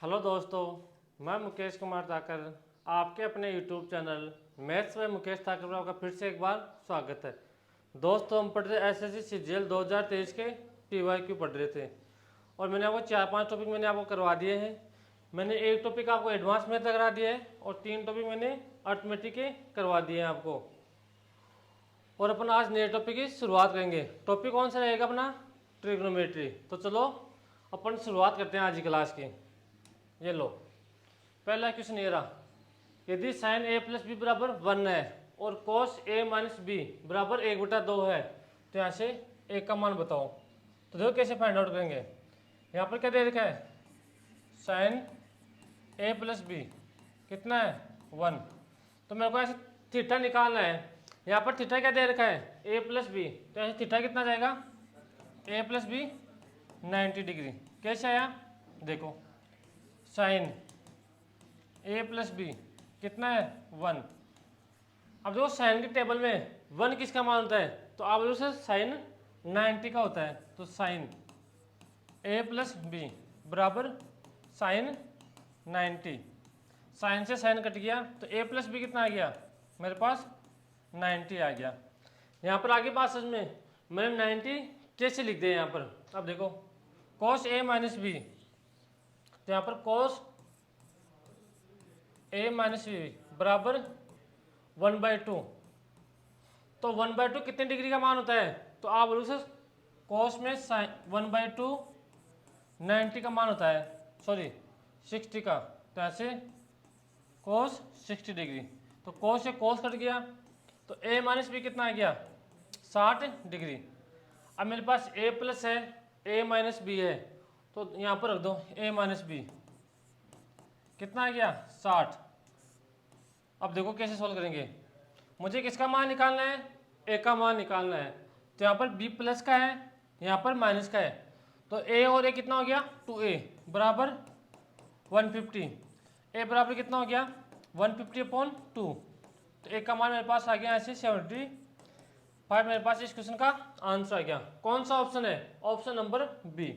Hello दोस्तों, मैं मुकेश कुमार ताकर आपके अपने यूट्यूब चैनल मैथ्स में मुकेश ताकर पर आपका फिर से एक बार स्वागत है। दोस्तों, हम पढ़ रहे एसएससी सीजीएल 2023 के पीवाईक्यू पढ़ रहे थे और मैंने आपको 4-5 टॉपिक मैंने आपको करवा दिए हैं। मैंने एक टॉपिक आपको एडवांस में करा दिया है और 3 टॉपिक मैंने अर्थमेटिक के करवा दिए हैं आपको। और अपन आज नए टॉपिक की शुरुआत करेंगे। टॉपिक कौन सा रहेगा अपना? ट्रिग्नोमेट्री। तो चलो अपन शुरुआत करते हैं आज की क्लास की। ये लो, पहला क्वेश्चन ये रहा, यदि साइन ए प्लस बी बराबर 1 है और कोस ए माइनस बी बराबर 1/2 है तो यहाँ से ए का मान बताओ। तो देखो कैसे फाइंड आउट करेंगे। यहाँ पर क्या दे रखा है? साइन ए प्लस बी कितना है? 1। तो मेरे को ऐसे थीटा निकालना है। यहाँ पर थीटा क्या दे रखा है? ए प्लस बी। तो ऐसे थीटा कितना जाएगा? ए प्लस बी 90 डिग्री। कैसे आया देखो, साइन ए प्लस बी कितना है? 1। अब देखो साइन के टेबल में 1 किसका मान होता है? तो आप लोग से साइन 90 का होता है। तो साइन ए प्लस बी बराबर साइन 90। साइन से साइन कट गया तो ए प्लस बी कितना आ गया मेरे पास? 90 आ गया। यहाँ पर आगे बात समझ में, मैंने 90 कैसे लिख दिया यहाँ पर। अब देखो कॉस ए माइनस बी, तो यहाँ पर कॉस ए माइनस बी बराबर 1/2। तो 1/2 कितने डिग्री का मान होता है? तो आप बोलो सर कॉस में 1/2 90 का मान होता है, सॉरी 60 का। तो ऐसे कॉस 60 डिग्री। तो कॉस से कॉस कट गया तो ए माइनस बी कितना आ गया? 60 डिग्री। अब मेरे पास ए प्लस है, ए माइनस बी है, तो यहाँ पर रख दो ए माइनस बी कितना आ गया? 60। अब देखो कैसे सोल्व करेंगे। मुझे किसका मान निकालना है? ए का मान निकालना है। तो यहाँ पर बी प्लस का है, यहाँ पर माइनस का है। तो ए और ए कितना हो गया? 2a बराबर 150। ए बराबर कितना हो गया? 150/2। तो ए का मान मेरे पास आ गया ऐसे 75। मेरे पास इस क्वेश्चन का आंसर आ गया। कौन सा ऑप्शन है? Option number B.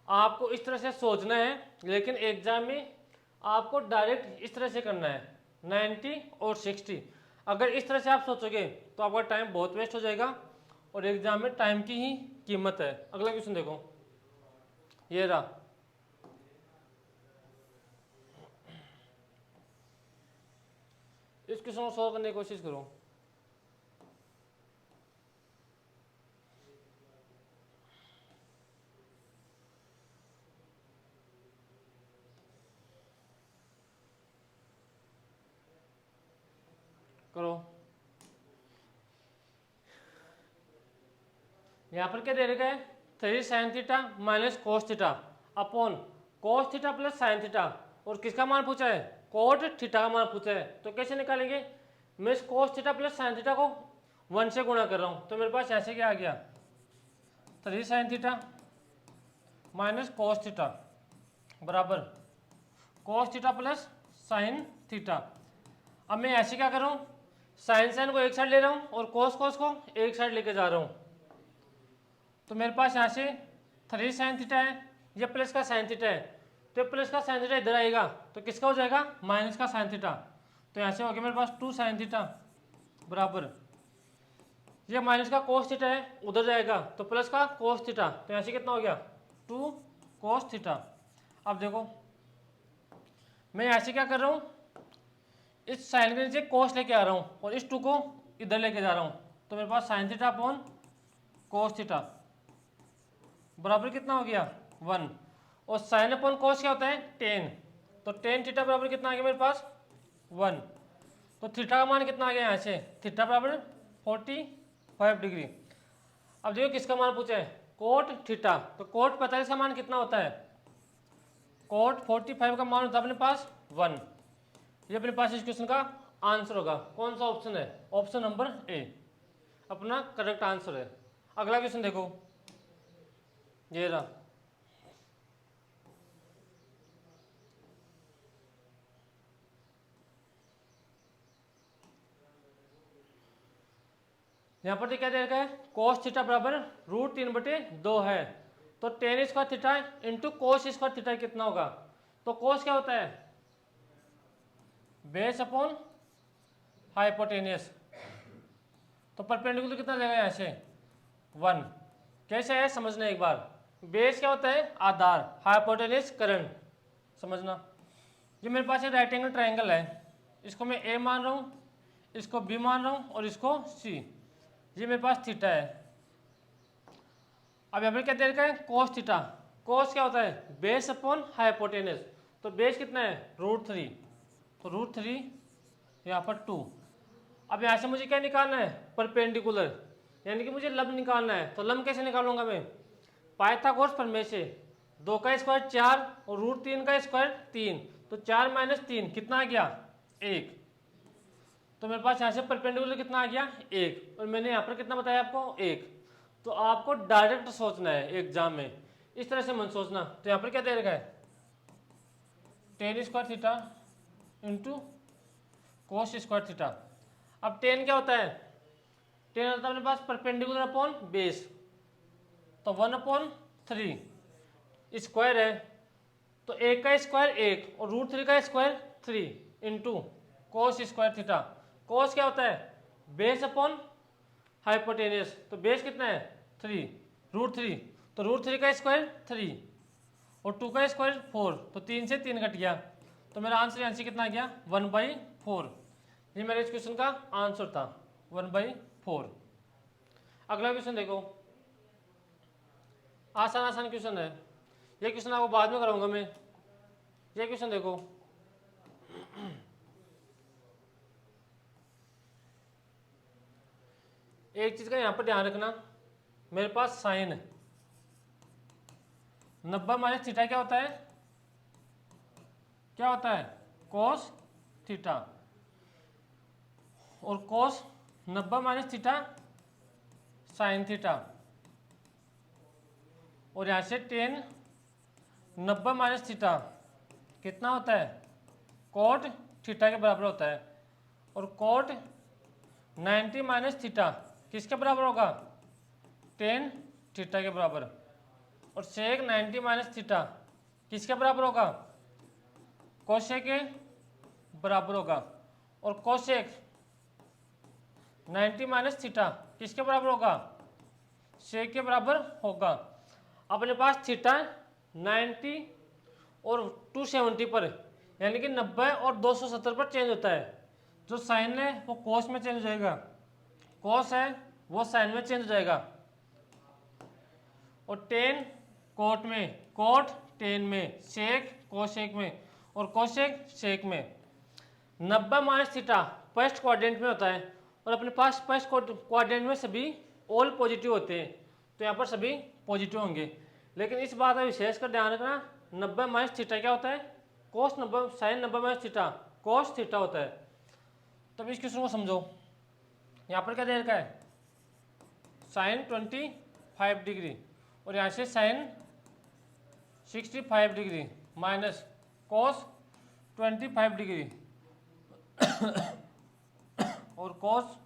आपको इस तरह से सोचना है, लेकिन एग्जाम में आपको डायरेक्ट इस तरह से करना है 90 और 60। अगर इस तरह से आप सोचोगे तो आपका टाइम बहुत वेस्ट हो जाएगा और एग्जाम में टाइम की ही कीमत है। अगला क्वेश्चन देखो, ये रहा, इस क्वेश्चन को सॉल्व करने की कोशिश करो। करो। यहाँ पर क्या दे रखा है? 3 sine theta minus cos theta upon cos theta plus sine theta. और किसका मान पूछा है? कोट थीटा का मान पूछा है। तो कैसे निकालेंगे? मैं इस कोस थीटा प्लस साइन थीटा को 1 से गुणा कर रहा हूँ। तो मेरे पास ऐसे क्या आ गया? 3 sine theta minus cos theta बराबर cos theta plus sine theta. अब मैं ऐसे क्या कर रहा हूँ? साइन साइन को एक साइड ले रहा हूँ और कोस कोस को एक साइड लेके जा रहा हूँ। तो मेरे पास यहाँ से 3 साइन थीटा है, ये प्लस का साइन थीटा है, तो प्लस का साइन थीटा इधर आएगा तो किसका हो जाएगा? माइनस का साइन थीटा। तो यहाँ से हो गया मेरे पास 2 साइन थीटा बराबर, ये माइनस का कोस थीटा है उधर जाएगा तो प्लस का कोस थीटा। तो यहाँ से कितना हो गया? 2 कोस थीटा। अब देखो मैं यहाँ से क्या कर रहा हूँ? इस साइन के नीचे कोस लेके आ रहा हूँ और इस 2 को इधर लेके जा रहा हूँ। तो मेरे पास sine theta upon cos theta बराबर कितना हो गया? 1। और साइन अपॉन कोस क्या होता है? 10। तो 10 थीटा बराबर कितना आ गया मेरे पास? 1। तो थीटा का मान कितना आ गया यहाँ से? थीटा बराबर 45 डिग्री। अब देखो किसका मान पूछा है? Cot theta. तो कोट 45 का मान कितना होता है? कोट 45 का मान होता है अपने पास 1। ये अपने पास इस क्वेश्चन का आंसर होगा। कौन सा ऑप्शन है? ऑप्शन नंबर ए अपना करेक्ट आंसर है। अगला क्वेश्चन देखो, ये रहा, यहाँ पर क्या दे रखा है? कोस थीटा बराबर √3/2 है। तो ten square theta into cos square theta कितना होगा? तो कोस क्या होता है, बेस अपॉन हाइपोटेनियस। तो परपेंडिकुलर कितना जाएगा यहाँ से 1। कैसे है समझना एक बार। बेस क्या होता है, आधार, हाइपोटेनियस करंट। समझना, ये मेरे पास एक राइट एंगल ट्राइंगल है, इसको मैं ए मान रहा हूँ, इसको बी मान रहा हूँ और इसको सी। ये मेरे पास थीटा है। अब यहाँ पर क्या दे रखा है, कोस थीटा। कोस क्या होता है, बेस अपॉन हाइपोटेनियस। तो बेस कितना है √3, तो √3 यहाँ पर 2। अब यहाँ से मुझे क्या निकालना है, परपेंडिकुलर, यानी कि मुझे लंब निकालना है। तो लंब कैसे निकालूंगा मैं, पाइथागोरस प्रमेय से। 2 का स्क्वायर 4 और √3 का स्क्वायर 3, तो 4 - 3 कितना आ गया 1। तो मेरे पास यहाँ से परपेंडिकुलर कितना आ गया 1, और मैंने यहाँ पर कितना बताया आपको 1। तो आपको डायरेक्ट सोचना है एग्जाम में, इस तरह से मन सोचना। तो यहाँ पर क्या दे रखा है, tan square theta into cos square theta. अब tan क्या होता है, tan होता है अपने पास परपेंडिकुलर अपॉन बेस, तो 1/3 स्क्वायर है, तो 1 का स्क्वायर 1 और √3 का square 3 into cos square theta. Cos क्या होता है, बेस अपॉन हाइपोटेनियस, तो बेस कितना है 3, √3, तो √3 का स्क्वायर 3 और 2 का स्क्वायर 4, तो 3 से 3 कट गया। तो मेरा आंसर यहाँ से कितना आ गया 1/4। ये मेरे इस क्वेश्चन का आंसर था 1/4। अगला क्वेश्चन देखो, आसान आसान क्वेश्चन है। ये क्वेश्चन आपको बाद में कराऊंगा मैं। ये क्वेश्चन देखो, एक चीज का यहाँ पर ध्यान रखना, मेरे पास साइन 90 - थीटा क्या होता है, क्या होता है कोस थीटा, और कोस 90 - थीटा साइन थीटा, और यहाँ से tan 90 - थीटा कितना होता है कोट थीटा के बराबर होता है, और कोट 90 - थीटा किसके बराबर होगा tan थीटा के बराबर, और सेक 90 - थीटा किसके बराबर होगा कोसेक के बराबर होगा, और कोसेक 90 - थीटा किसके बराबर होगा सेक के बराबर होगा। अपने पास थीटा 90 और 270 पर, यानी कि 90 और 270 पर चेंज होता है। जो साइन है वो कोस में चेंज हो जाएगा, कोस है वो साइन में चेंज हो जाएगा, और टेन कोट में, कोट टेन में, सेक कोसेक में, और कोसेक सेक में। 90 - थीटा फर्स्ट क्वाड्रेंट में होता है, और अपने पास फर्स्ट क्वाड्रेंट में सभी ऑल पॉजिटिव होते हैं, तो यहाँ पर सभी पॉजिटिव होंगे। लेकिन इस बात का विशेष कर ध्यान रखना, 90 - थीटा क्या होता है कोस 90, साइन 90 - थीटा कोस थीटा होता है। तब इस क्वेश्चन को समझो, यहाँ पर क्या दे रखा है साइन 25 डिग्री, और यहाँ से sine 65 degree minus cos 25 degree और कोस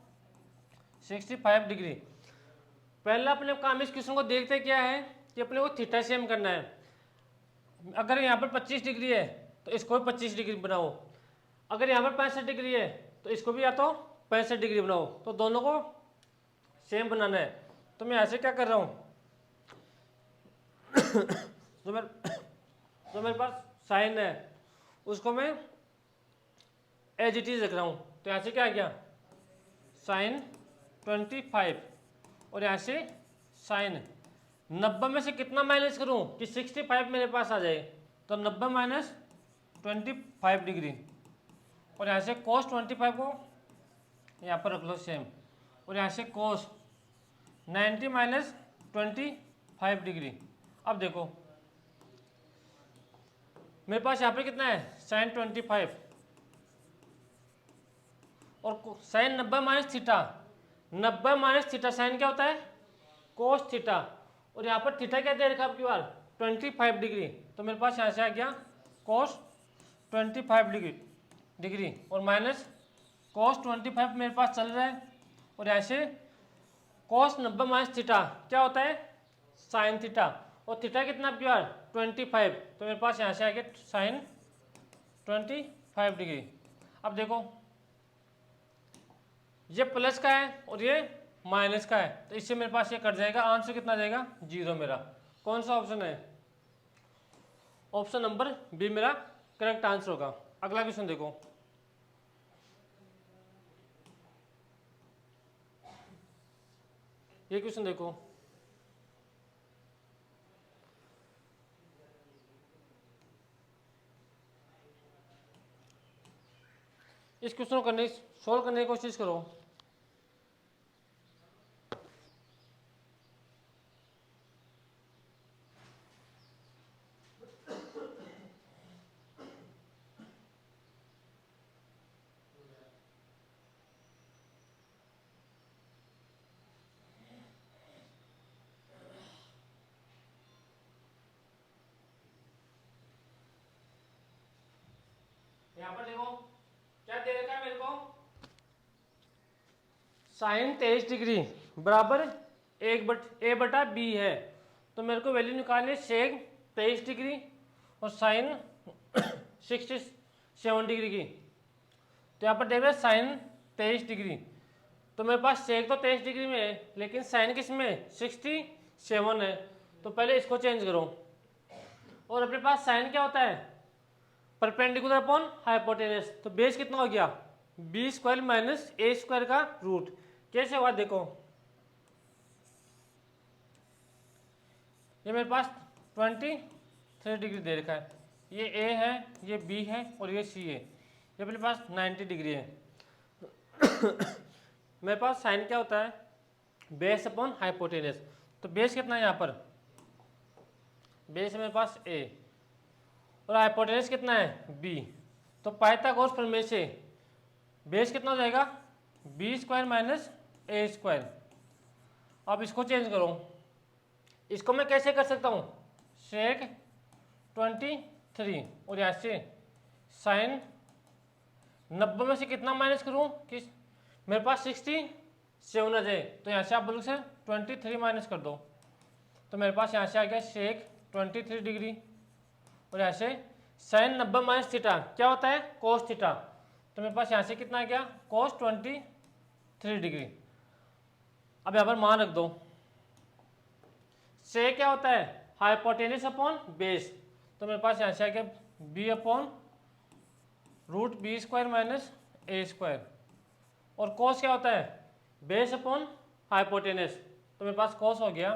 65 डिग्री। पहला अपने काम इस क्वेश्चन को देखते क्या है कि अपने को थीटा सेम करना है। अगर यहाँ पर 25 डिग्री है तो इसको भी 25 डिग्री बनाओ, अगर यहाँ पर 65 डिग्री है तो इसको भी या तो 65 डिग्री बनाओ, तो दोनों को सेम बनाना है। तो मैं ऐसे क्या कर रहा हूँ जो मेरे पास साइन है उसको मैं एज इट इज रख रहा हूँ। तो यहाँ से क्या आ गया साइन 25, और यहाँ से साइन 90 में से कितना माइनस करूँ कि 65 मेरे पास आ जाए, तो 90 - 25 डिग्री, और यहाँ से कोस 25 को यहाँ पर रख लो सेम, और यहाँ से कोस 90 - 25 डिग्री। अब देखो मेरे पास यहाँ पे कितना है साइन 25, और साइन 90 - थीटा, 90 - थीटा साइन क्या होता है कोस थीटा, और यहाँ पर थीटा क्या दे रखा आपकी बार 25 डिग्री, तो मेरे पास यहाँ से आ गया कोस 25 डिग्री और माइनस कोस 25 मेरे पास चल रहा है, और यहाँ से कोस 90 - थीटा क्या होता है साइन थीटा, और थीटा कितना आपकी बार 25, तो मेरे पास यहाँ से आ गया साइन 25 डिग्री। अब देखो ये प्लस का है और ये माइनस का है, तो इससे मेरे पास ये कट जाएगा, आंसर कितना आ जाएगा 0 मेरा। कौन सा ऑप्शन है? ऑप्शन नंबर बी मेरा करेक्ट आंसर होगा। अगला क्वेश्चन देखो, ये क्वेश्चन देखो, इस क्वेश्चन को करने सोल्व करने की कोशिश करो। यहाँ पर देखो क्या दे रखा है मेरे को, साइन 23 डिग्री बराबर ए बटा बी है। तो मेरे को वैल्यू निकालनी है सेक 23 डिग्री और साइन 67 डिग्री की। तो यहाँ पर देख रहे हैं साइन 23 डिग्री, तो मेरे पास सेक तो 23 डिग्री में है लेकिन साइन किस में 67 है, तो पहले इसको चेंज करो। और अपने पास साइन क्या होता है परपेंडिकुलर अपॉन हाइपोटेनस, तो बेस कितना हो गया B square minus A square का रूट। कैसे हुआ देखो, ये मेरे पास 23 डिग्री दे रखा है, ये ए है, ये बी है और ये सी है, ये मेरे पास 90 डिग्री है। मेरे पास साइन क्या होता है बेस अपॉन हाइपोटेनस, तो बेस कितना है यहाँ पर, बेस है मेरे पास ए और हाइपोटेनस कितना है बी। तो पाइथागोरस प्रमेय से बेस कितना हो जाएगा B square minus A square. अब इसको चेंज करो, इसको मैं कैसे कर सकता हूँ सेक 23 और यहाँ से साइन 90 में से कितना माइनस करूँ कि मेरे पास 67 आ जाए, तो यहाँ से आप बोलोगे सर 23 माइनस कर दो, तो मेरे पास यहाँ से आ गया सेक 23 डिग्री और यहाँ से साइन 90 माइनस थीटा क्या होता है कोस थीटा, तो मेरे पास यहाँ से कितना आ गया कोस 23 डिग्री। अब यहाँ पर मान रख दो, से क्या होता है हाइपोटेनस अपॉन बेस, तो मेरे पास यहाँ से आ गया B upon root B square minus A square. और कोस क्या होता है बेस अपॉन हाइपोटेनस, तो मेरे पास कोस हो गया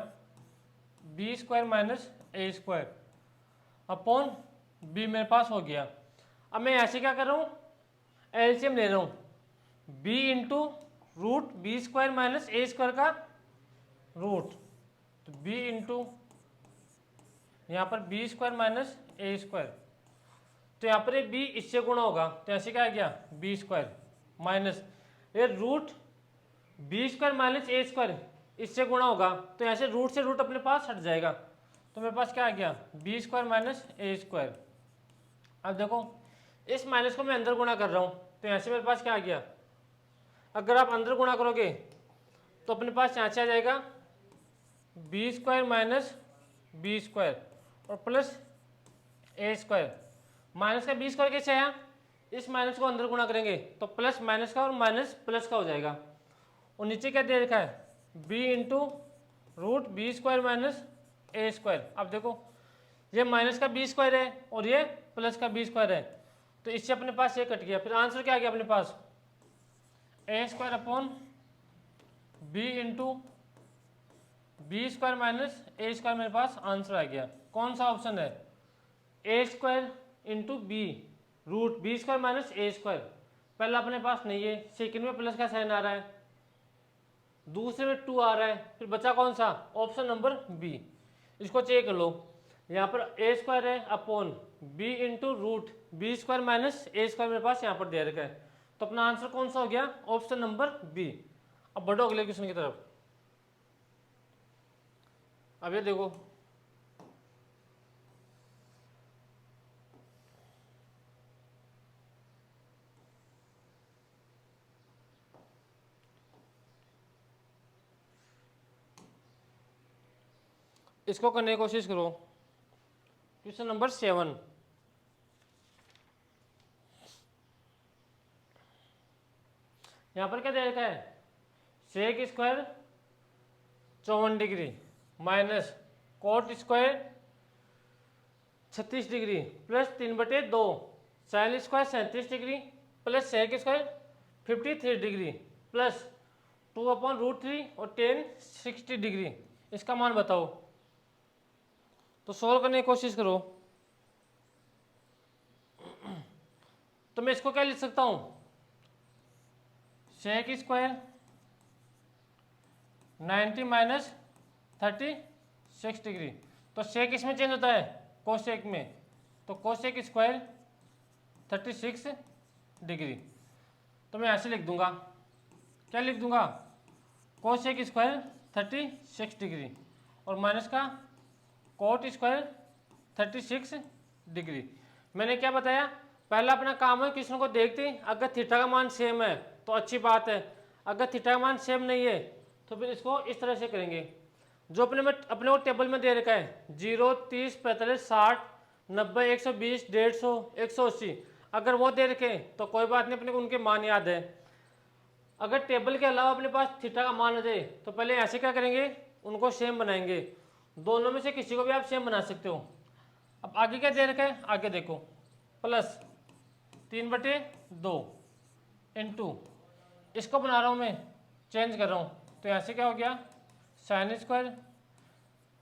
B square minus A square upon B मेरे पास हो गया। अब मैं ऐसे क्या कर रहा हूँ एलसीएम ले रहा हूँ, B into root B square minus A square का रूट, तो बी इंटू यहाँ पर B square minus A square, तो यहाँ पर बी इससे गुणा होगा, तो ऐसे क्या आ गया बी स्क्वायर माइनस ये root B square minus A square इससे गुणा होगा, तो यहाँ से रूट अपने पास हट जाएगा, तो मेरे पास क्या आ गया B square minus A square. अब देखो इस माइनस को मैं अंदर गुणा कर रहा हूँ, तो यहाँ से मेरे पास क्या आ गया, अगर आप अंदर गुणा करोगे तो अपने पास यहाँ से आ जाएगा B square minus B square और प्लस ए स्क्वायर। माइनस का बी स्क्वायर कैसे आया, इस माइनस को अंदर गुणा करेंगे तो प्लस माइनस का और माइनस प्लस का हो जाएगा। और नीचे क्या दे रखा है B into root B square minus A square. अब देखो ये माइनस का बी स्क्वायर है और ये प्लस का बी स्क्वायर है, तो इससे अपने पास ये कट गया, फिर आंसर क्या आ गया अपने पास A square upon B into B square minus A square मेरे पास आंसर आ गया। कौन सा ऑप्शन है A square into B root B square minus A square. पहला अपने पास नहीं है, सेकंड में प्लस का साइन आ रहा है, दूसरे में 2 आ रहा है, फिर बचा कौन सा ऑप्शन नंबर बी। इसको चेक कर लो, यहाँ पर ए स्क्वायर है upon B into root B square minus A square मेरे पास यहाँ पर दे रखा है, तो अपना आंसर कौन सा हो गया ऑप्शन नंबर बी। अब बढ़ो अगले क्वेश्चन की तरफ। अब ये देखो इसको करने की कोशिश करो। Question number 7। यहाँ पर क्या दे रखा है, sec square 54 degree minus cot square 36 degree plus 3/2 sine square 37 degree plus sec square 53 degree plus 2/√3 और टेन 60 डिग्री। इसका मान बताओ। तो सोल्व करने की कोशिश करो। तो मैं इसको क्या लिख सकता हूं, सेक स्क्वायर 90 माइनस 36 डिग्री। तो सेक इसमें चेंज होता है कोसेक में, तो कोसेक स्क्वायर 36 डिग्री। तो मैं ऐसे लिख दूंगा, क्या लिख दूंगा, कोसेक स्क्वायर 36 डिग्री और माइनस का कोट स्क्वायर 36 डिग्री। मैंने क्या बताया, पहला अपना काम है क्वेश्चन को देखते ही अगर थीटा का मान सेम है तो अच्छी बात है, अगर थीटा का मान सेम नहीं है तो फिर इसको इस तरह से करेंगे। जो अपने को टेबल में दे रखा है 0, 30, 45, 60, 90, 120, 150, 180, अगर वो दे रखे तो कोई बात नहीं, अपने को उनके मान याद है। अगर टेबल के अलावा अपने पास थीटा का मान आ जाए तो पहले ऐसे क्या करेंगे, उनको सेम बनाएंगे। दोनों में से किसी को भी आप सेम बना सकते हो। अब आगे क्या दे रखा है, आगे देखो, प्लस 3/2 इंटू, इसको बना रहा हूँ मैं, चेंज कर रहा हूँ, तो ऐसे क्या हो गया, साइन स्क्वायर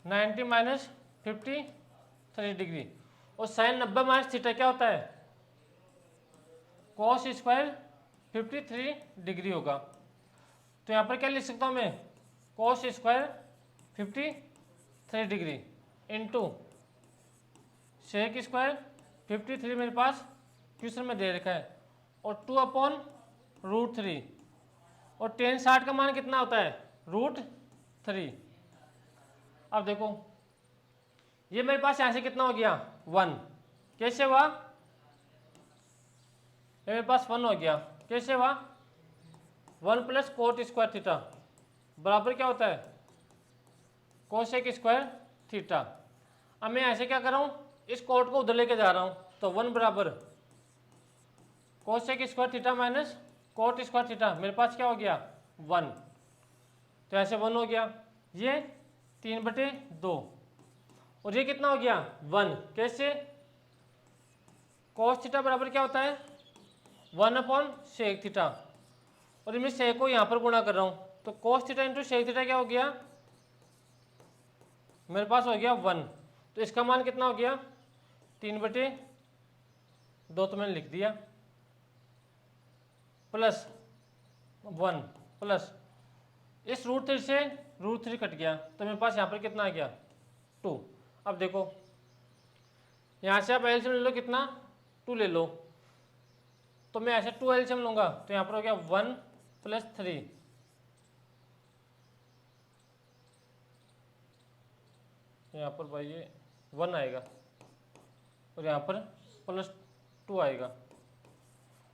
90 माइनस 53 डिग्री और साइन 90 माइनस थीटा क्या होता है, कॉस स्क्वायर 53 डिग्री होगा। तो यहाँ पर क्या लिख सकता हूँ मैं, cos square 53 degree into sec square 53 मेरे पास क्वेश्चन में दे रखा है और 2/√3 और टेन 60 का मान कितना होता है, √3। अब देखो ये मेरे पास यहाँ से कितना हो गया, 1, कैसे हुआ, ये मेरे पास 1 हो गया, कैसे हुआ, 1 प्लस कोट स्क्वायर थीटा बराबर क्या होता है, कोसेक स्क्वायर थीटा। अब मैं ऐसे क्या कर रहा हूँ, इस कोट को उधर लेके जा रहा हूँ, तो 1 बराबर cosec square theta minus cot square theta, मेरे पास क्या हो गया, 1। तो ऐसे 1 हो गया, ये 3/2 और ये कितना हो गया, 1, कैसे, कोस थीटा बराबर क्या होता है, 1/सेक थीटा और मैं सेक को यहाँ पर गुणा कर रहा हूँ, तो cos theta into sec theta क्या हो गया, मेरे पास हो गया 1। तो इसका मान कितना हो गया, 3/2 तो मैंने लिख दिया, प्लस 1 प्लस इस √3 से √3 कट गया, तो मेरे पास यहाँ पर कितना आ गया, 2। अब देखो यहाँ से आप एलसीएम ले लो, कितना, 2 ले लो, तो मैं ऐसे 2 एलसीएम लूंगा, तो यहाँ पर हो गया 1 + 3, यहाँ पर भाई ये 1 आएगा और यहाँ पर +2 आएगा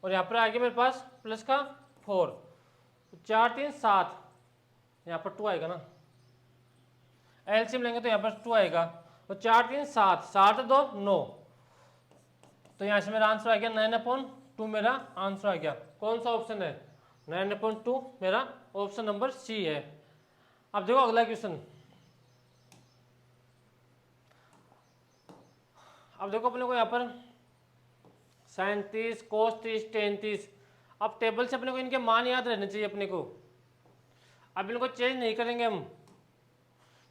और यहाँ पर आगे मेरे पास प्लस का 4, 4, 3, 7, यहाँ पर 2 आएगा ना, एलसीएम लेंगे तो यहाँ पर 2 आएगा और 4, 3, 7, 7, 2, 9, तो यहाँ से मेरा आंसर आ गया 9/2, मेरा आंसर आ गया। कौन सा ऑप्शन है, 9/2 मेरा ऑप्शन नंबर सी है। अब देखो अगला क्वेश्चन, अब देखो अपने को यहाँ पर sin 30, cos 30, tan 30, अब टेबल से अपने को इनके मान याद रहने चाहिए अपने को। अब इनको चेंज नहीं करेंगे हम,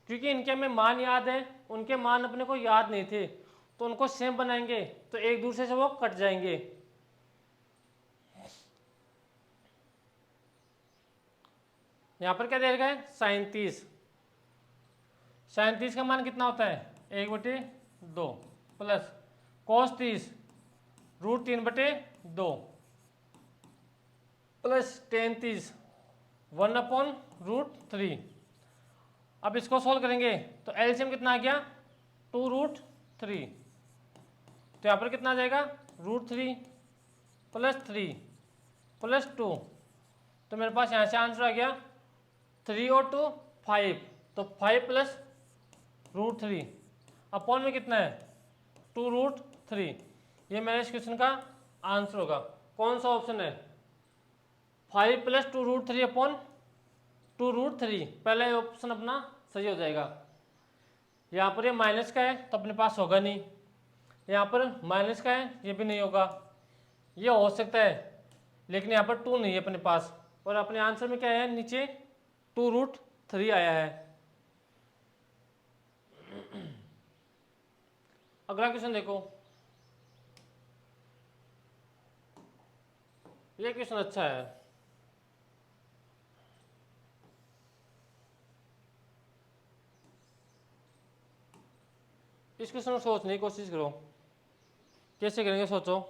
क्योंकि इनके हमें मान याद है, उनके मान अपने को याद नहीं थे, तो उनको सेम बनाएंगे तो एक दूसरे से वो कट जाएंगे। यहाँ पर क्या दे रखा है, sin 30, sin 30 का मान कितना होता है, 1/2 प्लस cos 30 √3/2 प्लस tan 30 1/√3। अब इसको सोल्व करेंगे तो एलसीएम कितना आ गया, 2√3, तो यहाँ पर कितना आ जाएगा, √3 + 3 + 2, तो मेरे पास यहाँ से आंसर आ गया 3 और 2 5, तो 5 + √3 अपॉन में कितना है 2√3। ये मेरे इस क्वेश्चन का आंसर होगा। कौन सा ऑप्शन है 5 + 2√3 अपॉन 2√3, पहला ऑप्शन अपना सही हो जाएगा। यहाँ पर ये माइनस का है तो अपने पास होगा नहीं, यहाँ पर माइनस का है ये भी नहीं होगा, ये हो सकता है लेकिन यहाँ पर 2 नहीं है अपने पास, और अपने आंसर में क्या है नीचे 2√3 आया है। अगला क्वेश्चन देखो, ये क्वेश्चन अच्छा है। इस क्वेश्चन को सोचने की कोशिश करो, कैसे करेंगे सोचो।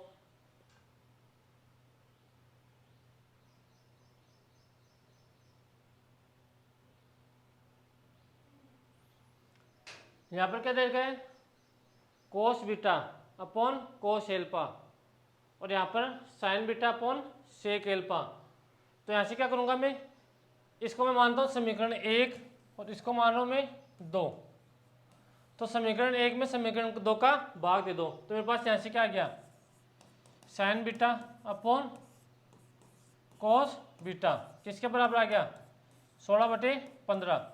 यहाँ पर क्या दे रखा है cos beta upon cos alpha, और यहाँ पर sine beta upon sec alpha. तो यहाँ से क्या करूँगा मैं, इसको मैं मानता हूँ समीकरण 1 और इसको मान रहा हूँ मैं 2। तो समीकरण 1 में समीकरण 2 का भाग दे दो, तो मेरे पास यहाँ से क्या आ गया sign beta upon cos beta, किसके बराबर आ गया 16/15।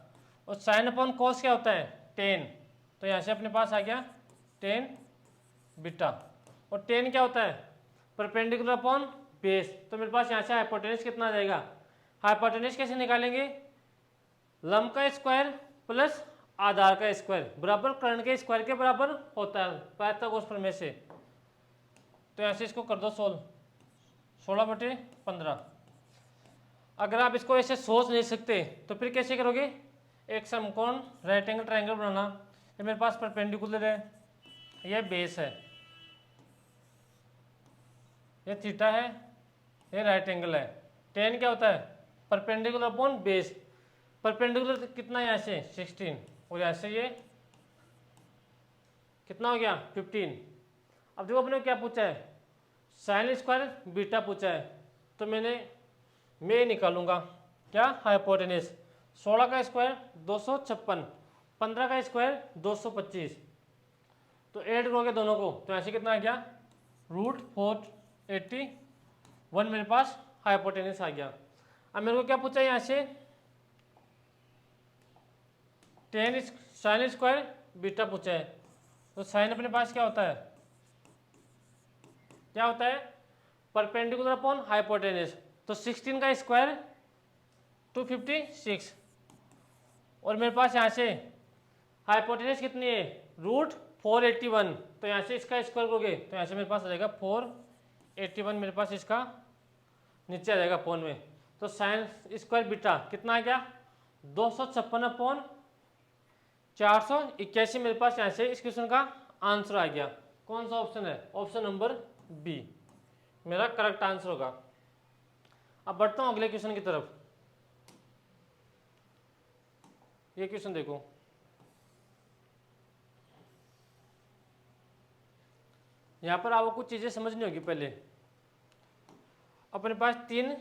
और साइन अपॉन कोस क्या होता है 10, तो यहाँ से अपने पास आ गया 10 बीटा। और 10 क्या होता है परपेंडिकुलर अपॉन बेस, तो मेरे पास यहाँ से हाइपोटेनस कितना आ जाएगा। हाइपोटेनस कैसे निकालेंगे, लंब का स्क्वायर प्लस आधार का स्क्वायर बराबर कर्ण के स्क्वायर के बराबर होता है पाइथागोरस प्रमेय से। तो यहाँ से इसको कर दो सोल्व 16/15। अगर आप इसको ऐसे सोच नहीं सकते तो फिर कैसे करोगे, एक समकोण राइट एंगल ट्रायंगल बनाना। ये मेरे पास परपेंडिकुलर है, ये बेस है, ये थीटा है, ये राइट एंगल है। 10 क्या होता है परपेंडिकुलर अपॉन बेस, परपेंडिकुलर कितना है यहाँ से 16, और यहाँ से ये कितना हो गया 15। अब देखो अपने क्या पूछा है साइन स्क्वायर बीटा पूछा है, तो मैं निकालूंगा क्या हाइपोटेनस। 16 का स्क्वायर 256, 15 का स्क्वायर 225, तो ऐड करोगे दोनों को तो ऐसे कितना आ गया √481 मेरे पास हाइपोटेनस आ गया। अब मेरे को क्या पूछा है यहाँ से 10 साइन स्क्वायर बीटा पूछा है, तो साइन अपने पास क्या होता है परपेंडिकुलर अपॉन हाइपोटेनस, तो 16 का स्क्वायर 256, और मेरे पास यहाँ से हाइपोटेनस कितनी है √481, तो यहाँ से इसका स्क्वायर करोगे तो यहाँ से मेरे पास आ जाएगा 481, मेरे पास इसका नीचे आ जाएगा अपॉन में। तो साइन स्क्वायर बीटा कितना आ गया 256/481, मेरे पास यहाँ से इस क्वेश्चन का आंसर आ गया। कौन सा ऑप्शन है, ऑप्शन नंबर बी मेरा करेक्ट आंसर होगा। अब बढ़ता हूँ अगले क्वेश्चन की तरफ। ये क्वेश्चन देखो, यहाँ पर आपको कुछ चीज़ें समझनी होगी। पहले अपने पास 3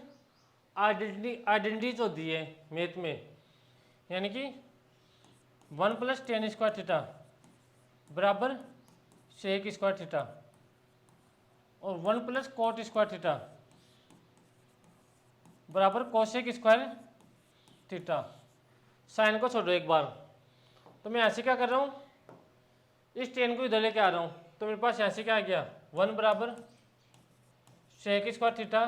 आइडेंटिटीज होती है मैथ में, यानी कि 1 + tan स्क्वायर थीटा बराबर sec स्क्वायर थीटा, और 1 + cot स्क्वायर थीटा बराबर कोसेक स्क्वायर थीटा। साइन को छोड़ो एक बार, तो मैं ऐसे क्या कर रहा हूँ इस टेन को इधर लेके आ रहा हूँ, तो मेरे पास यहाँ से क्या आ गया 1 बराबर sec square theta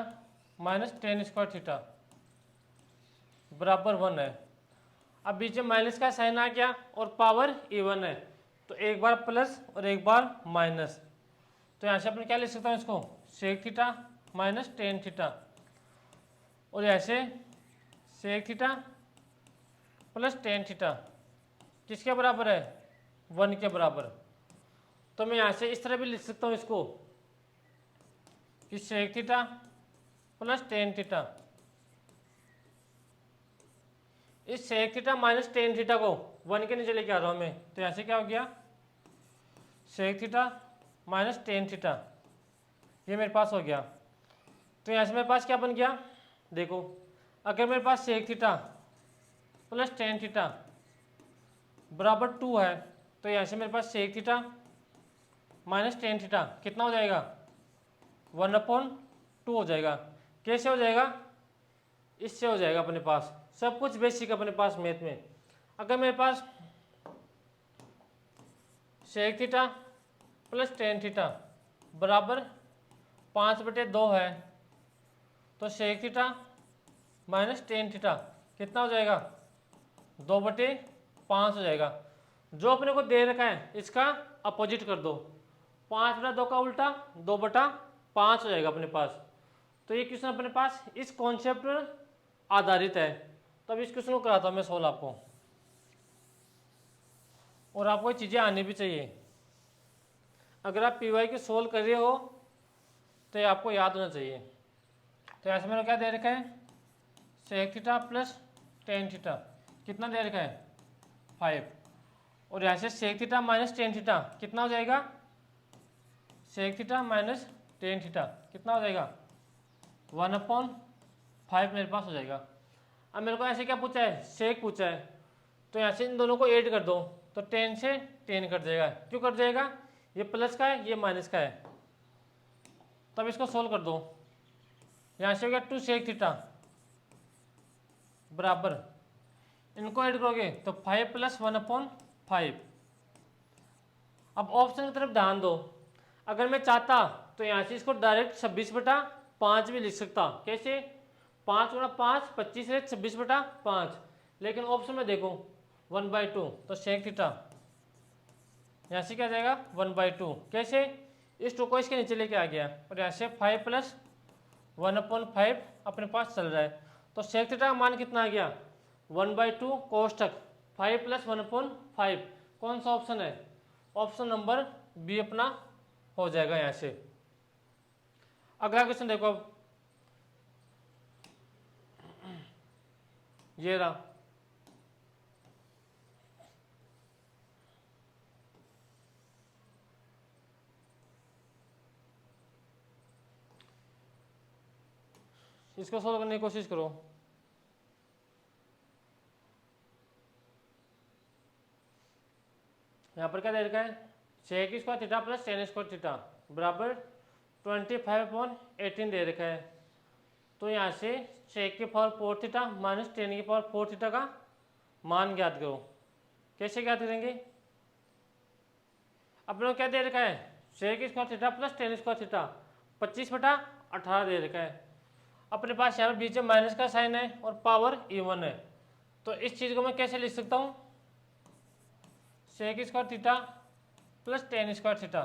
minus tan square theta बराबर 1 है। अब बीच में माइनस का साइन आ गया और पावर इवन है, तो एक बार प्लस और एक बार माइनस, तो यहाँ से अपन क्या लिख सकता हूँ इसको sec theta minus tan theta, और ऐसे sec theta plus tan theta किसके बराबर है 1 के बराबर। तो मैं यहाँ से इस तरह भी लिख सकता हूँ इसको कि sec theta plus tan theta, इस sec theta minus tan theta को 1 के नीचे लेके आ रहा हूँ मैं, तो यहाँ से क्या हो गया sec theta minus tan theta, ये मेरे पास हो गया। तो यहाँ से मेरे पास क्या बन गया, देखो अगर मेरे पास sec theta plus tan theta बराबर 2 है, तो यहाँ से मेरे पास sec theta minus tan theta कितना हो जाएगा 1/2 हो जाएगा। कैसे हो जाएगा, इससे हो जाएगा अपने पास, सब कुछ बेसिक अपने पास मैथ में। अगर मेरे पास sec theta plus tan theta बराबर 5/2 है, तो sec theta minus tan theta कितना हो जाएगा 2/5 हो जाएगा। जो अपने को दे रखा है इसका अपोजिट कर दो, 5/2 का उल्टा 2/5 हो जाएगा अपने पास। तो ये क्वेश्चन अपने पास इस कॉन्सेप्ट पर आधारित है। तब इस क्वेश्चन को कराता हूँ मैं सोल्व आपको, और आपको ये चीज़ें आनी भी चाहिए। अगर आप पीवाई की सोल्व कर रहे हो तो ये आपको याद होना चाहिए। तो ऐसे मेरा क्या दे रखा है, sec theta plus tan theta कितना दे रखा है 5, और यहाँ से sec theta minus tan theta कितना हो जाएगा, sec theta minus tan theta कितना हो जाएगा 1/5 मेरे पास हो जाएगा। अब मेरे को ऐसे क्या पूछा है, सेक पूछा है, तो यहाँ से इन दोनों को ऐड कर दो, तो 10 से 10 कट जाएगा। क्यों कट जाएगा, ये प्लस का है ये माइनस का है। तब इसको सोल्व कर दो, यहाँ से हो गया 2 सेक थीटा बराबर, इनको ऐड करोगे तो 5 + 1/5। अब ऑप्शन की तरफ ध्यान दो, अगर मैं चाहता तो यहाँ से इसको डायरेक्ट 26/5 भी लिख सकता। कैसे, 5 × 5 25 है 26/5, लेकिन ऑप्शन में देखो 1/2, तो सेक थीटा यहाँ से क्या जाएगा 1/2। कैसे, इस 2 को इसके नीचे लेके आ गया, और यहाँ से 5 + 1/5 अपने पास चल रहा है। तो सेक थीटा का मान कितना आ गया 1/2 कोष्टक 5 + 1/5। कौन सा ऑप्शन है, ऑप्शन नंबर बी अपना हो जाएगा यहाँ से। अगला क्वेश्चन देखो, अब ये रहा, इसको सोल्व करने की कोशिश करो। यहाँ पर क्या दे रखा है, sec square theta plus tan square theta बराबर 25/18 दे रखा है। तो यहाँ से सेक की पावर 4 थीटा माइनस टेन की पावर 4 थीटा का मान ज्ञात करो। कैसे ज्ञात करेंगे, अपने को क्या दे रखा है, sec square theta plus tan square theta 25/18 दे रखा है। अपने पास यहाँ पर बीच में माइनस का साइन है और पावर इवन है, तो इस चीज़ को मैं कैसे लिख सकता हूँ, sec square theta plus tan square theta,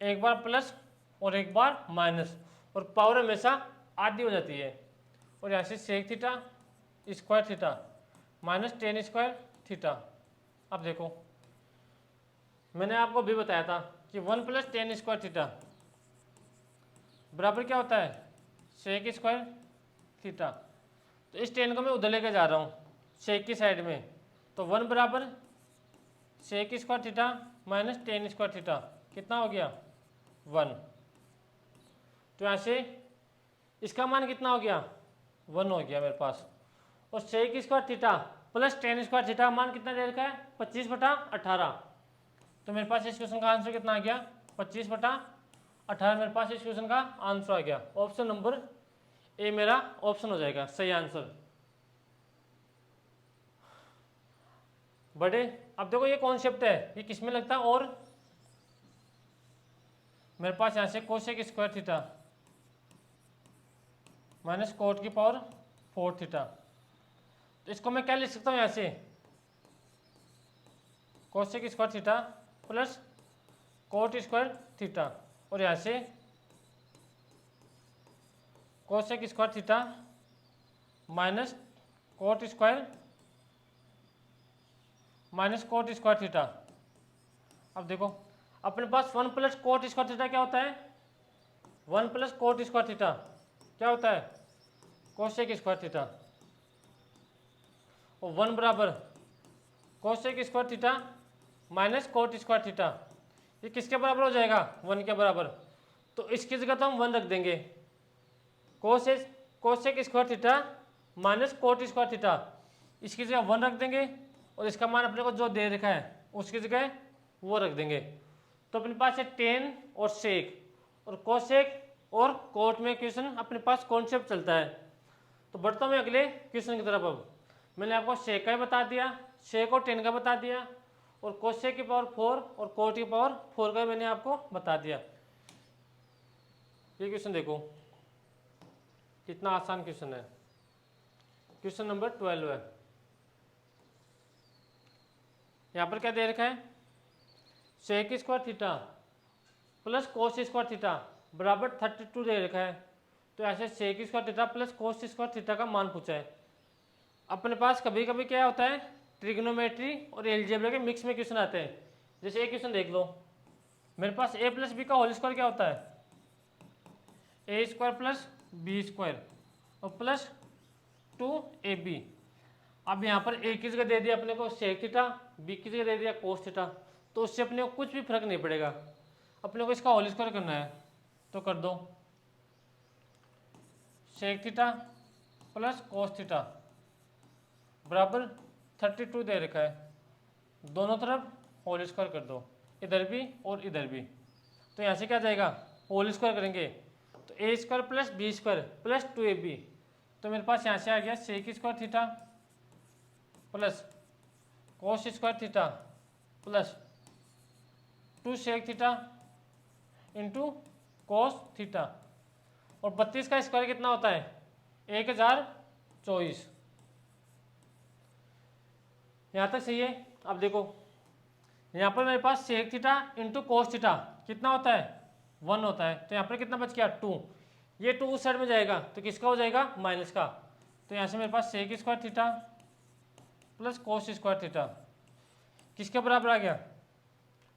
एक बार प्लस और एक बार माइनस, और पावर हमेशा आधी हो जाती है। और यहाँ से sec theta square theta minus tan square theta. अब देखो मैंने आपको भी बताया था कि 1 + टेन स्क्वायर थीटा बराबर क्या होता है, सेक स्क्वायर थीटा। तो इस टेन को मैं उधर लेके जा रहा हूँ सेक की साइड में, तो 1 बराबर sec square theta minus tan square theta कितना हो गया 1। तो यहाँ से इसका मान कितना हो गया 1 हो गया मेरे पास। और sec square theta plus tan square theta का मान कितना दे रखा है 25/18। तो मेरे पास इस क्वेश्चन का आंसर कितना आ गया 25/18। मेरे पास इस क्वेश्चन का आंसर आ गया। ऑप्शन नंबर ए मेरा ऑप्शन हो जाएगा सही आंसर। बड़े अब देखो ये कॉन्सेप्ट है, ये किस में लगता है, और मेरे पास यहाँ से cosec square theta minus cot की पावर 4 थीटा, तो इसको मैं क्या लिख सकता हूँ, यहाँ से cosec square theta plus coat square theta, और यहाँ से cosec square theta minus cot square minus cot square theta. अब देखो अपने पास 1 + कोट स्क्वायर थीटा क्या होता है, 1 + कोट स्क्वायर थीटा क्या होता है कोसेक स्क्वायर थीटा, और 1 बराबर cosec square theta minus cot square theta. ये किसके बराबर हो जाएगा 1 के बराबर, तो इसकी जगह तो हम 1 रख देंगे। Cosec square theta minus cot square theta, इसकी जगह 1 रख देंगे, और इसका मान अपने को जो दे रखा है उसकी जगह वो रख देंगे। तो अपने पास है टेन और सेक और कोसेक और कोट में क्वेश्चन अपने पास कॉन्सेप्ट चलता है। तो बढ़ता हूँ मैं अगले क्वेश्चन की तरफ। अब मैंने आपको सेक का ही बता दिया, सेक और टेन का बता दिया, और कोसेक की पावर 4 और कोट की पावर 4 का मैंने आपको बता दिया। ये क्वेश्चन देखो कितना आसान क्वेश्चन है। क्वेश्चन नंबर 12 है। यहाँ पर क्या दे रखा है, sec square theta plus cos square theta बराबर 32 दे रखा है। तो ऐसे sec square theta plus cos square theta का मान पूछा है। अपने पास कभी कभी क्या होता है, ट्रिग्नोमेट्री और एलजेब्रा के मिक्स में क्वेश्चन आते हैं। जैसे एक क्वेश्चन देख लो, मेरे पास ए प्लस बी का होल स्क्वायर क्या होता है, A square plus B square और प्लस 2ab। अब यहाँ पर ए की जगह दे दिया अपने को सेक थीटा, बी की जगह दे दिया कोस थीटा, तो उससे अपने को कुछ भी फर्क नहीं पड़ेगा। अपने को इसका होल स्क्वायर करना है तो कर दो, sec theta plus cos theta बराबर 32 दे रखा है, दोनों तरफ होल स्क्वायर कर दो, इधर भी और इधर भी। तो यहाँ से क्या जाएगा, होल स्क्वायर करेंगे तो A square plus B square plus 2ab। तो मेरे पास यहाँ से आ गया sec square theta plus cos square theta plus 2 sec theta into cos theta. और 32 का स्क्वायर कितना होता है, 1024। यहाँ तक सही है। अब देखो यहाँ पर मेरे पास sec theta into cos theta कितना होता है, 1 होता है। तो यहाँ पर कितना बच गया, 2। ये 2 उस साइड में जाएगा तो किसका हो जाएगा, माइनस का। तो यहाँ से मेरे पास sec square theta plus cos square theta किसके बराबर आ गया,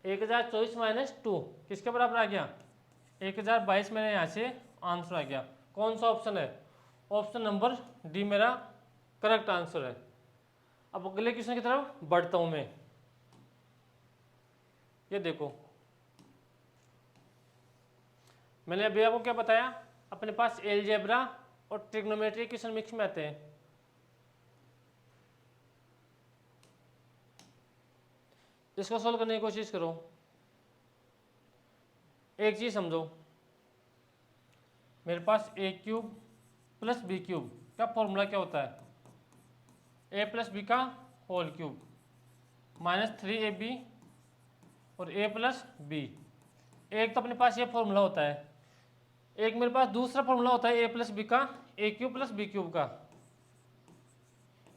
1024 माइनस 2 किसके बराबर आ गया, 1022। मेरे यहाँ से आंसर आ गया। कौन सा ऑप्शन है, ऑप्शन नंबर डी मेरा करेक्ट आंसर है। अब अगले क्वेश्चन की तरफ बढ़ता हूं मैं। ये देखो मैंने अभी आपको क्या बताया, अपने पास एलजेब्रा और ट्रिग्नोमेट्री क्वेश्चन मिक्स में आते हैं। इसको सॉल्व करने की कोशिश करो। एक चीज समझो, मेरे पास ए क्यूब प्लस बी क्यूब का फॉर्मूला क्या होता है, ए प्लस बी का होल क्यूब माइनस 3ab और ए प्लस बी। एक तो अपने पास ये फॉर्मूला होता है, एक मेरे पास दूसरा फॉर्मूला होता है ए प्लस बी का, A cube plus B cube का,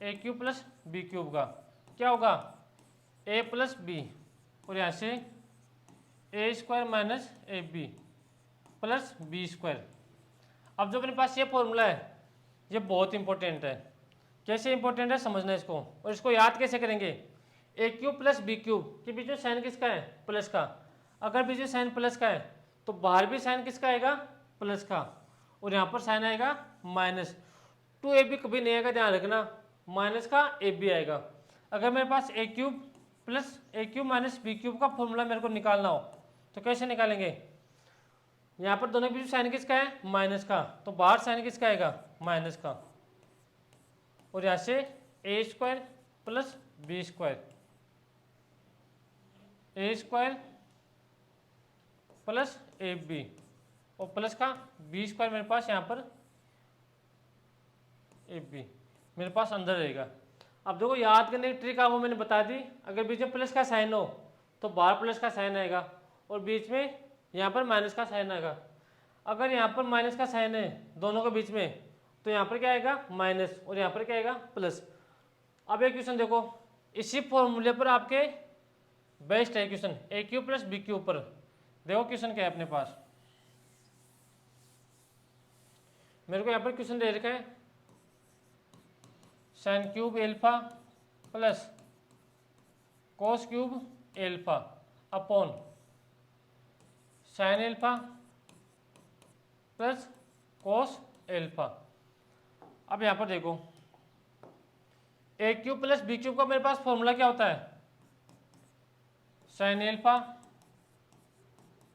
A cube plus B cube का क्या होगा, ए प्लस बी और यहाँ से A square minus A B plus B square. अब जो अपने पास ये फॉर्मूला है ये बहुत इंपॉर्टेंट है। कैसे इंपॉर्टेंट है समझना इसको, और इसको याद कैसे करेंगे। ए क्यूब प्लस बी क्यूब के बीच में साइन किसका है, प्लस का। अगर बीच में साइन प्लस का है तो बाहर भी साइन किसका आएगा, प्लस का, और यहाँ पर साइन आएगा माइनस। 2ab कभी नहीं आएगा, ध्यान रखना, माइनस का ab आएगा। अगर मेरे पास ए क्यूब प्लस ए क्यूब माइनस बी क्यूब का फॉर्मूला मेरे को निकालना हो तो कैसे निकालेंगे। यहाँ पर दोनों के बीच साइन किसका है, माइनस का, तो बाहर साइन किसका आएगा, माइनस का, और यहाँ से A square plus B square, A square plus A B और प्लस का बी स्क्वायर मेरे पास यहाँ पर ए बी मेरे पास अंदर रहेगा। अब देखो याद करने की ट्रिक आपको मैंने बता दी। अगर बीच में प्लस का साइन हो तो बाहर प्लस का साइन आएगा और बीच में यहाँ पर माइनस का साइन आएगा। अगर यहाँ पर माइनस का साइन है दोनों के बीच में तो यहाँ पर क्या आएगा, माइनस, और यहाँ पर क्या आएगा, प्लस। अब एक क्वेश्चन देखो, इसी फॉर्मूले पर आपके बेस्ट है क्वेश्चन, ए क्यूब प्लस बी क्यूब पर। देखो क्वेश्चन क्या है अपने पास, मेरे को यहाँ पर क्वेश्चन दे रखा है sine cube alpha plus cos cube alpha upon sine alpha plus cos alpha. अब यहाँ पर देखो A cube plus B cube का मेरे पास फॉर्मूला क्या होता है, sine alpha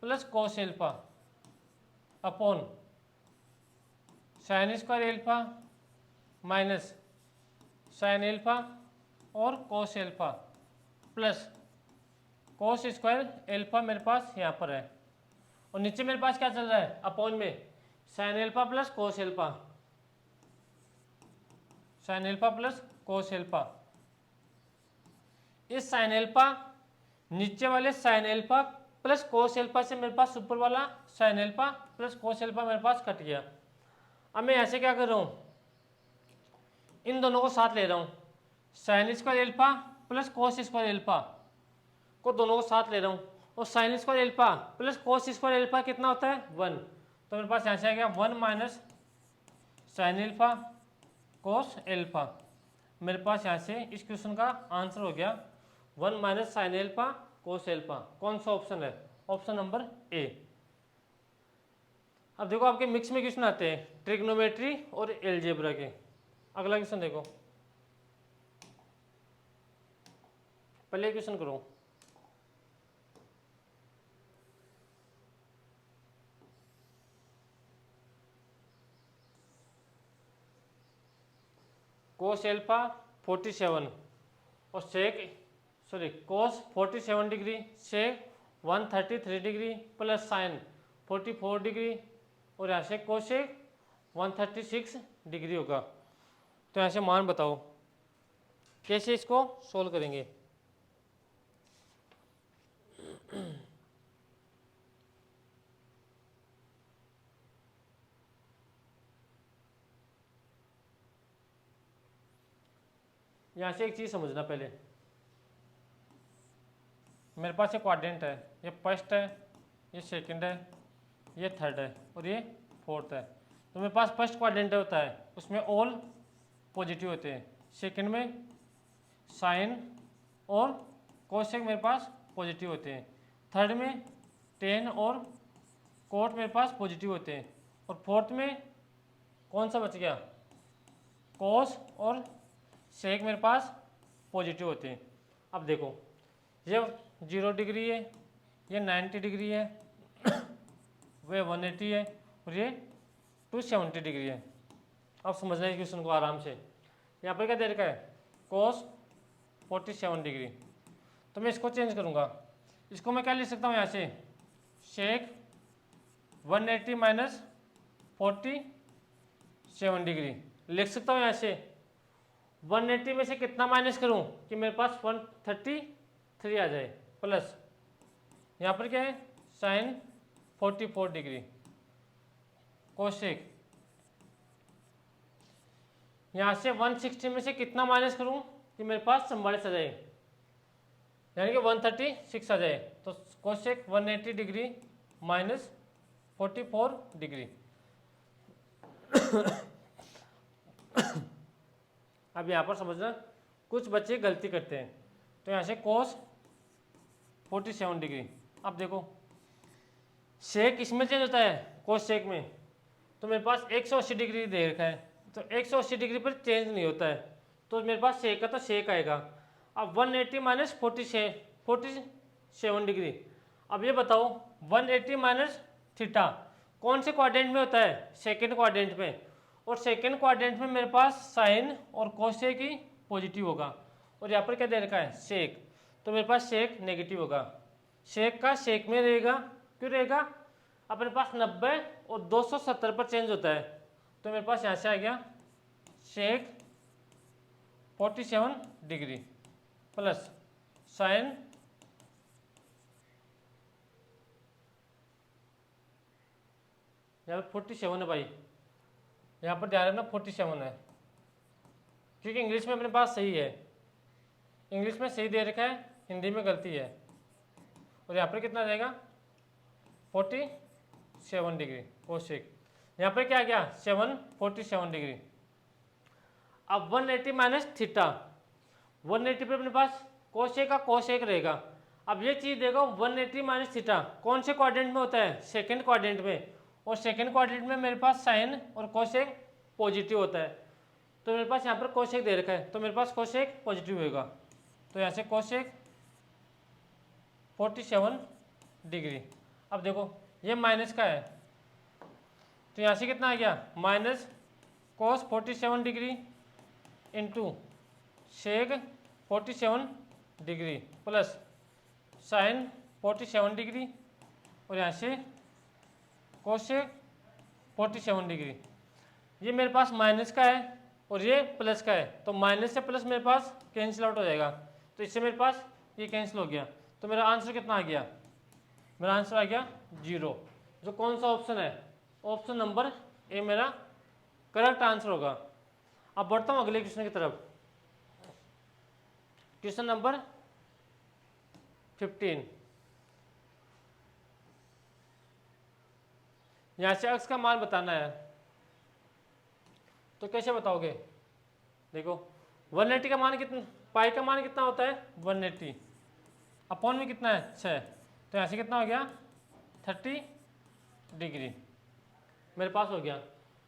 plus cos alpha upon sine square alpha minus sine alpha और cos alpha plus cos square alpha मेरे पास यहाँ पर है, और नीचे मेरे पास क्या चल रहा है अपॉन में sign alpha plus cos alpha, sign alpha plus cos alpha. इस साइन एल्फा नीचे वाले sign alpha plus cos alpha से मेरे पास ऊपर वाला sign alpha plus cos alpha मेरे पास कट गया। अब मैं ऐसे क्या कर रहा हूँ, इन दोनों को साथ ले रहा हूँ, sign square alpha plus cos square alpha को दोनों को साथ ले रहा हूँ, और sign square alpha plus cos square alpha कितना होता है 1, तो मेरे पास यहाँ से आ गया 1 माइनस साइन एल्फा कोस एल्फा। मेरे पास यहाँ से इस क्वेश्चन का आंसर हो गया 1 माइनस साइन एल्फा कोस एल्फा। कौन सा ऑप्शन है, ऑप्शन नंबर ए। अब देखो आपके मिक्स में क्वेश्चन आते हैं ट्रिग्नोमेट्री और एलजेब्रा के। अगला क्वेश्चन देखो, पहले क्वेश्चन करो। कोस एल्फा 47 और सेक कोस 47 डिग्री सेक 133 डिग्री प्लस साइन 44 डिग्री और यहाँ से कोसेक 136 डिग्री होगा। तो यहाँ से मान बताओ कैसे इसको सोल्व करेंगे। यहाँ से एक चीज़ समझना पहले, मेरे पास एक क्वाड्रेंट है, ये फर्स्ट है, ये सेकंड है, ये थर्ड है और ये फोर्थ है। तो मेरे पास फर्स्ट क्वाड्रेंट होता है उसमें ऑल पॉजिटिव होते हैं, सेकंड में साइन और कोसेक मेरे पास पॉजिटिव होते हैं, थर्ड में टेन और कोट मेरे पास पॉजिटिव होते हैं, और फोर्थ में कौन सा बच गया कोस और सेक मेरे पास पॉजिटिव होते हैं। अब देखो ये 0 डिग्री है, ये 90 डिग्री है, वे 180 है और ये 270 डिग्री है। अब समझना है क्वेश्चन को आराम से। यहाँ पर क्या दे रखा है कोस 47 डिग्री, तो मैं इसको चेंज करूँगा, इसको मैं क्या लिख सकता हूँ यहाँ से सेक 180 माइनस 47 डिग्री लिख सकता हूँ। यहाँ से 180 में से कितना माइनस करूं कि मेरे पास 133 आ जाए, प्लस यहाँ पर क्या है साइन 44 डिग्री कोसेक, यहाँ से 160 में से कितना माइनस करूं कि मेरे पास 44 आ जाए, यानी कि 136 आ जाए। तो कोसेक 180 डिग्री माइनस 44 डिग्री। अब यहाँ पर समझना कुछ बच्चे गलती करते हैं, तो यहाँ से कोस 47 डिग्री। अब देखो सेक इसमें चेंज होता है कोस सेक में, तो मेरे पास 180 डिग्री दे रखा है, तो 180 डिग्री पर चेंज नहीं होता है, तो मेरे पास सेक का तो सेक आएगा। अब 180 माइनस 47 डिग्री। अब ये बताओ 180 माइनस थीटा कौन से क्वाड्रेंट में होता है, सेकेंड क्वाड्रेंट में, और सेकेंड क्वाड्रेंट में मेरे पास साइन और कोसेक ही पॉजिटिव होगा, और यहाँ पर क्या दे रखा है सेक, तो मेरे पास सेक नेगेटिव होगा। सेक का सेक में रहेगा, क्यों रहेगा, अपने पास 90 और 270 पर चेंज होता है, तो मेरे पास यहाँ से आ गया सेक 47 डिग्री प्लस साइन यहाँ पर 47 है भाई, यहाँ पर ध्यान रखना 47 है, क्योंकि इंग्लिश में अपने पास सही है, इंग्लिश में सही दे रखा है, हिंदी में गलती है, और यहाँ पर कितना आ जाएगा 47 डिग्री कोसेक। यहाँ पर क्या आ गया 47 डिग्री। अब 180 माइनस थीटा, 180 पर अपने पास कोसेक का कोसेक रहेगा। अब ये चीज़ देखो 180 माइनस थीटा कौन से क्वाड्रेंट में होता है, सेकेंड क्वाड्रेंट में, और सेकेंड क्वाड्रेंट में मेरे पास साइन और कोसेक पॉजिटिव होता है, तो मेरे पास यहाँ पर कोसेक दे रखा है, तो मेरे पास कोसेक पॉजिटिव होगा, तो यहाँ से कोसेक 47 डिग्री। अब देखो ये माइनस का है, तो यहाँ से कितना आ गया minus cos 47 degree into sec 47 degree plus sine 47 degree और यहाँ से कोसेक 47 डिग्री। ये मेरे पास माइनस का है और ये प्लस का है, तो माइनस से प्लस मेरे पास कैंसिल आउट हो जाएगा, तो इससे मेरे पास ये कैंसिल हो गया। तो मेरा आंसर कितना आ गया? मेरा आंसर आ गया 0। जो कौन सा ऑप्शन है? ऑप्शन नंबर ए मेरा करेक्ट आंसर होगा। अब बढ़ता हूँ अगले क्वेश्चन की तरफ। Question number 15। यहाँ से x का मान बताना है, तो कैसे बताओगे? देखो 180 का मान कितना, पाई का मान कितना होता है 180, अपॉन में कितना है 6, तो यहाँ से कितना हो गया 30 डिग्री मेरे पास हो गया।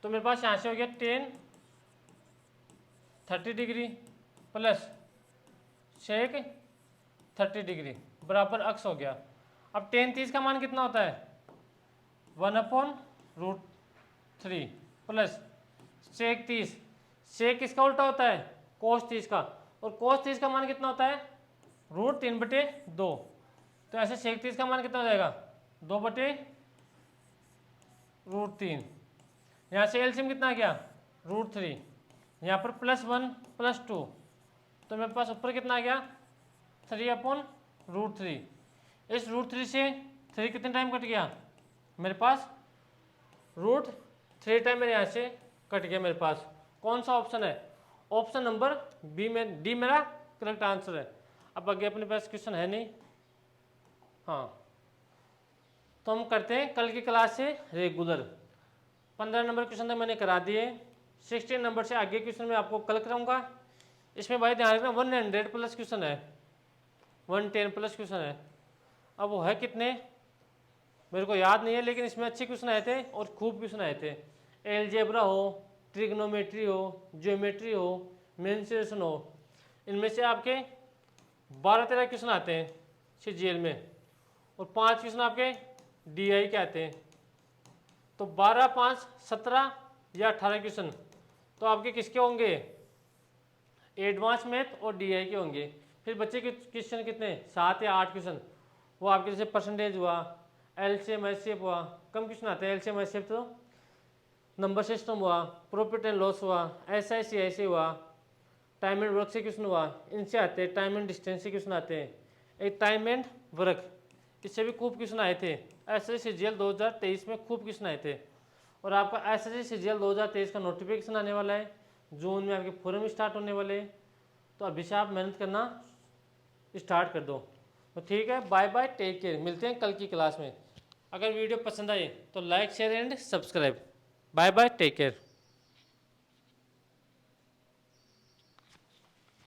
तो मेरे पास यहाँ से हो गया 10 30 डिग्री प्लस सेक 30 डिग्री बराबर x हो गया। अब 10 30 का मान कितना होता है 1/√3 प्लस सेक 30, सेक किसका उल्टा होता है कोस 30 का, और कोस 30 का मान कितना होता है √3/2, तो ऐसे सेक 30 का मान कितना हो जाएगा 2/√3। यहाँ से एलसीएम कितना आ गया √3, यहाँ पर +1 +2, तो मेरे पास ऊपर कितना आ गया 3/√3। इस √3 से 3 कितने टाइम कट गया मेरे पास √3 टाइम मेरे यहाँ से कट गया मेरे पास। कौन सा ऑप्शन है? ऑप्शन नंबर बी में डी मेरा करेक्ट आंसर है। अब आगे अपने पास क्वेश्चन है नहीं, हाँ, तो हम करते हैं कल की क्लास से रेगुलर। 15 नंबर क्वेश्चन तो मैंने करा दिए, 16 नंबर से आगे क्वेश्चन मैं आपको कल कराऊंगा। इसमें भाई ध्यान रखना 100 प्लस क्वेश्चन है, 110 प्लस क्वेश्चन है। अब वो है कितने मेरे को याद नहीं है, लेकिन इसमें अच्छे क्वेश्चन आए थे और खूब क्वेश्चन आए थे। एलजेब्रा हो, ट्रिग्नोमेट्री हो, ज्योमेट्री हो, मेंसुरेशन हो, इनमें से आपके 12-13 क्वेश्चन आते हैं सीजीएल में, और 5 क्वेश्चन आपके डीआई के आते हैं। तो 12, 5, 17 या 18 क्वेश्चन तो आपके किसके होंगे एडवांस मैथ और डीआई के होंगे। फिर बच्चे के क्वेश्चन कितने 7 या 8 क्वेश्चन, वो आपके जैसे परसेंटेज हुआ, एलसीएम एचसीएफ हुआ, कम क्वेश्चन आते हैं एलसीएम एचसीएफ, तो नंबर सिस्टम हुआ, प्रॉफिट एंड लॉस हुआ, एसआईसीआईसी हुआ, टाइम एंड वर्क से क्वेश्चन हुआ, इनसे आते हैं। टाइम एंड डिस्टेंस से क्वेश्चन आते हैं, एक टाइम एंड वर्क, इससे भी खूब क्वेश्चन आए थे। एसएससी सीजीएल 2023 में खूब क्वेश्चन आए थे, और आपका एसएससी सीजीएल 2023 का नोटिफिकेशन आने वाला है, जून में आपके फॉर्म स्टार्ट होने वाले, तो अभी से आप मेहनत करना स्टार्ट कर दो। तो ठीक है, बाय बाय, टेक केयर, मिलते हैं कल की क्लास में। अगर वीडियो पसंद आए तो like share and subscribe. Bye bye, take care.